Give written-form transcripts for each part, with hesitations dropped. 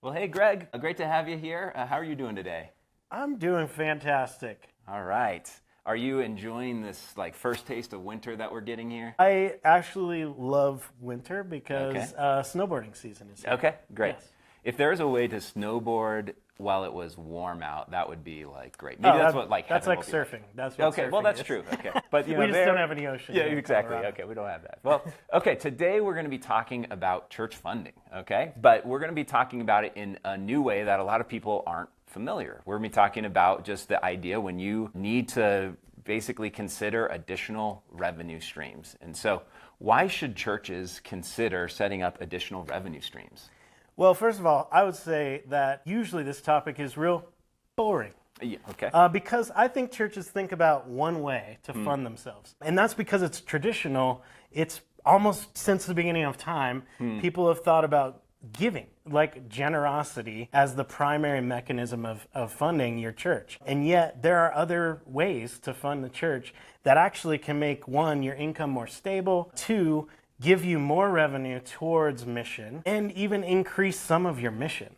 Well, hey, Greg, great to have you here. How are you doing today? I'm doing fantastic. All right. Are you enjoying this first taste of winter that we're getting here? I actually love winter because Okay. snowboarding season is here. Okay, great. Yes. If there's a way to snowboard while it was warm out, that would be great. Maybe that's what that's heaven like will be surfing. That's what Okay, well surfing that's is. true. Okay, but we just don't have any ocean. Yeah, here in exactly. Colorado. Okay, we don't have that. Well, okay, today we're going to be talking about church funding. Okay, but we're going to be talking about it in a new way that a lot of people aren't familiar. We're going to be talking about just the idea when you need to basically consider additional revenue streams. And so, why should churches consider setting up additional revenue streams? Well, first of all, I would say that usually this topic is real boring. Yeah, okay. Because I think churches think about one way to fund themselves. And that's because it's traditional. It's almost since the beginning of time, people have thought about giving, like generosity, as the primary mechanism of funding your church. And yet there are other ways to fund the church that actually can make, one, your income more stable, two, give you more revenue towards mission, and even increase some of your mission.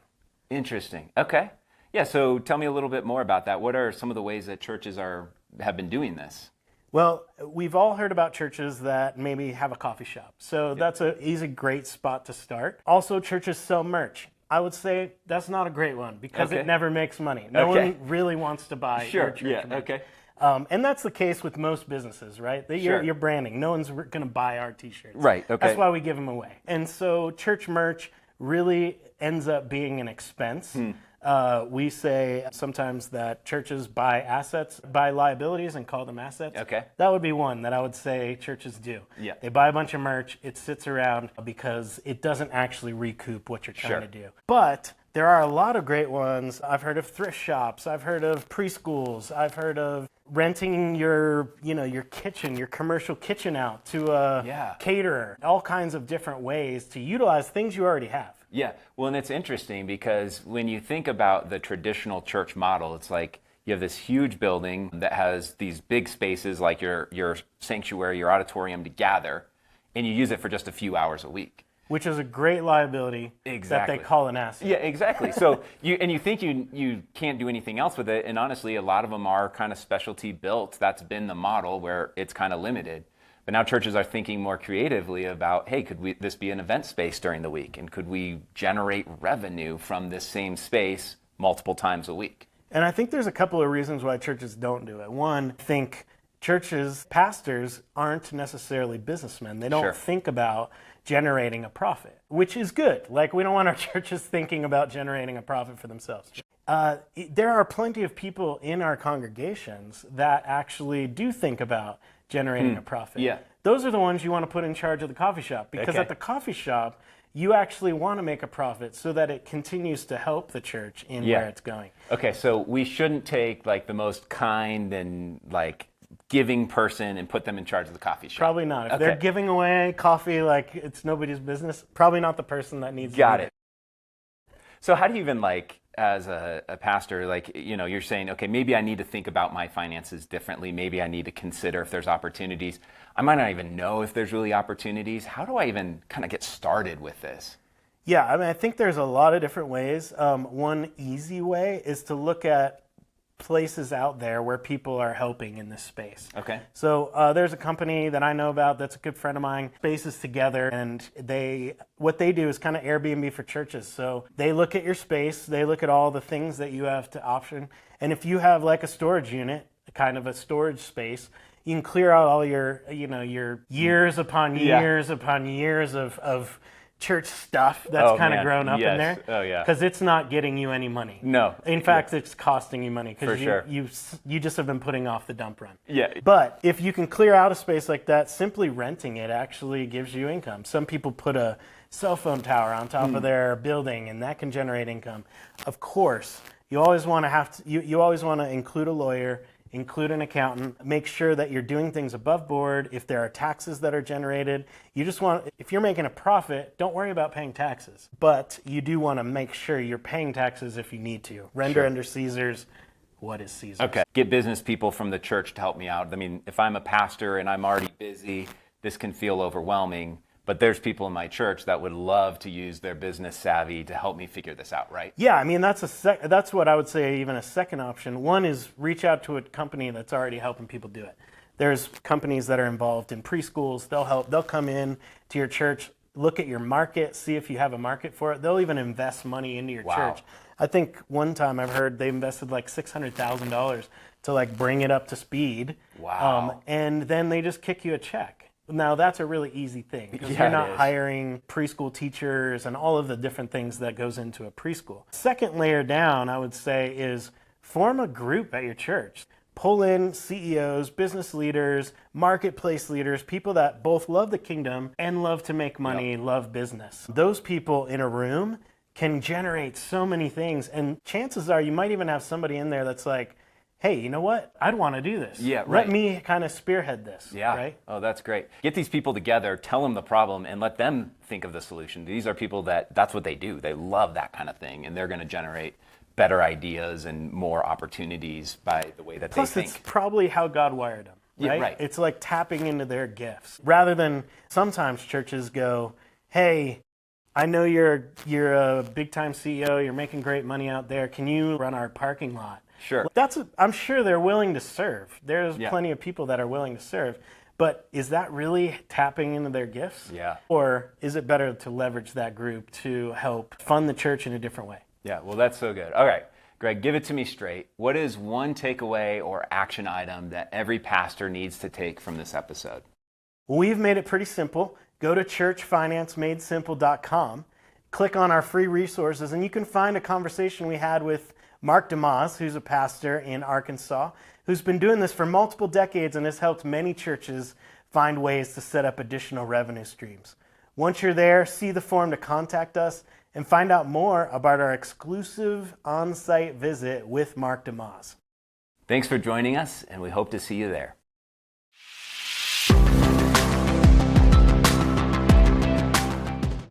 Interesting. Okay. Yeah, so tell me a little bit more about that. What are some of the ways that churches have been doing this? Well, we've all heard about churches that maybe have a coffee shop. So that's a great spot to start. Also, churches sell merch. I would say that's not a great one because it never makes money. No one really wants to buy your church merch. Okay. And that's the case with most businesses, right? You're branding. No one's going to buy our t-shirts. Right, okay. That's why we give them away. And so church merch really ends up being an expense. We say sometimes that churches buy liabilities and call them assets. Okay. That would be one that I would say churches do. Yeah. They buy a bunch of merch, it sits around because it doesn't actually recoup what you're trying to do. But there are a lot of great ones. I've heard of thrift shops, I've heard of preschools, I've heard of renting your kitchen, your commercial kitchen out to a caterer, all kinds of different ways to utilize things you already have. Yeah, well, and it's interesting because when you think about the traditional church model, it's like you have this huge building that has these big spaces like your sanctuary, your auditorium to gather, and you use it for just a few hours a week. Which is a great liability that they call an asset. Yeah, exactly. So you think you can't do anything else with it, and honestly, a lot of them are kind of specialty built. That's been the model where it's kind of limited. But now churches are thinking more creatively about, hey, could this be an event space during the week? And could we generate revenue from this same space multiple times a week? And I think there's a couple of reasons why churches don't do it. One, I think churches, pastors aren't necessarily businessmen. They don't think about generating a profit, which is good. Like, we don't want our churches thinking about generating a profit for themselves. There are plenty of people in our congregations that actually do think about generating a profit. Yeah. Those are the ones you want to put in charge of the coffee shop, because at the coffee shop, you actually want to make a profit so that it continues to help the church in where it's going. Okay, so we shouldn't take the most kind and giving person and put them in charge of the coffee shop. Probably not. If they're giving away coffee like it's nobody's business, probably not the person that needs to do it. So how do you even as a pastor, you're saying, okay, maybe I need to think about my finances differently. Maybe I need to consider if there's opportunities. I might not even know if there's really opportunities. How do I even kind of get started with this? Yeah, I mean, I think there's a lot of different ways. One easy way is to look at places out there where people are helping in this space. Okay. So there's a company that I know about that's a good friend of mine, Spaces Together, and what they do is kind of Airbnb for churches. So they look at your space, they look at all the things that you have to option, and if you have a storage unit, kind of a storage space, you can clear out all your years upon years upon years of church stuff that's kind of grown up in there. Oh, yeah. Because it's not getting you any money. No. In fact, it's costing you money because sure. you just have been putting off the dump run. Yeah. But if you can clear out a space like that, simply renting it actually gives you income. Some people put a cell phone tower on top of their building, and that can generate income. Of course, you always want to you always want to include a lawyer, include an accountant, make sure that you're doing things above board. If there are taxes that are generated, if you're making a profit, don't worry about paying taxes. But you do want to make sure you're paying taxes if you need to. Render under Caesar's what is Caesar's. Okay. Get business people from the church to help me out. I mean, if I'm a pastor and I'm already busy, this can feel overwhelming. but there's people in my church that would love to use their business savvy to help me figure this out, right? Yeah, I mean, that's what I would say even a second option. One is reach out to a company that's already helping people do it. There's companies that are involved in preschools. They'll come in to your church, look at your market, see if you have a market for it. They'll even invest money into your church. I think one time I've heard they invested like $600,000 to like bring it up to speed. Wow. And then they just kick you a check. Now that's a really easy thing because you're not hiring preschool teachers and all of the different things that goes into a preschool. Second layer down, I would say, is form a group at your church. Pull in CEOs, business leaders, marketplace leaders, people that both love the kingdom and love to make money, love business. Those people in a room can generate so many things. And chances are you might even have somebody in there that's like, hey, you know what? I'd want to do this. Yeah, right. Let me kind of spearhead this. Yeah. Right? Oh, that's great. Get these people together, tell them the problem, and let them think of the solution. These are people that's what they do. They love that kind of thing, and they're going to generate better ideas and more opportunities by the way that Plus, they think. it's probably how God wired them. Right? Yeah, right. It's like tapping into their gifts. Rather than sometimes churches go, hey, I know you're a big-time CEO, you're making great money out there. Can you run our parking lot? Sure. I'm sure they're willing to serve. There's plenty of people that are willing to serve. But is that really tapping into their gifts? Yeah. Or is it better to leverage that group to help fund the church in a different way? Yeah, well, that's so good. All right, Greg, give it to me straight. What is one takeaway or action item that every pastor needs to take from this episode? We've made it pretty simple. Go to churchfinancemadesimple.com, click on our free resources, and you can find a conversation we had with Mark DeMaz, who's a pastor in Arkansas, who's been doing this for multiple decades and has helped many churches find ways to set up additional revenue streams. Once you're there, see the form to contact us and find out more about our exclusive on-site visit with Mark DeMaz. Thanks for joining us, and we hope to see you there.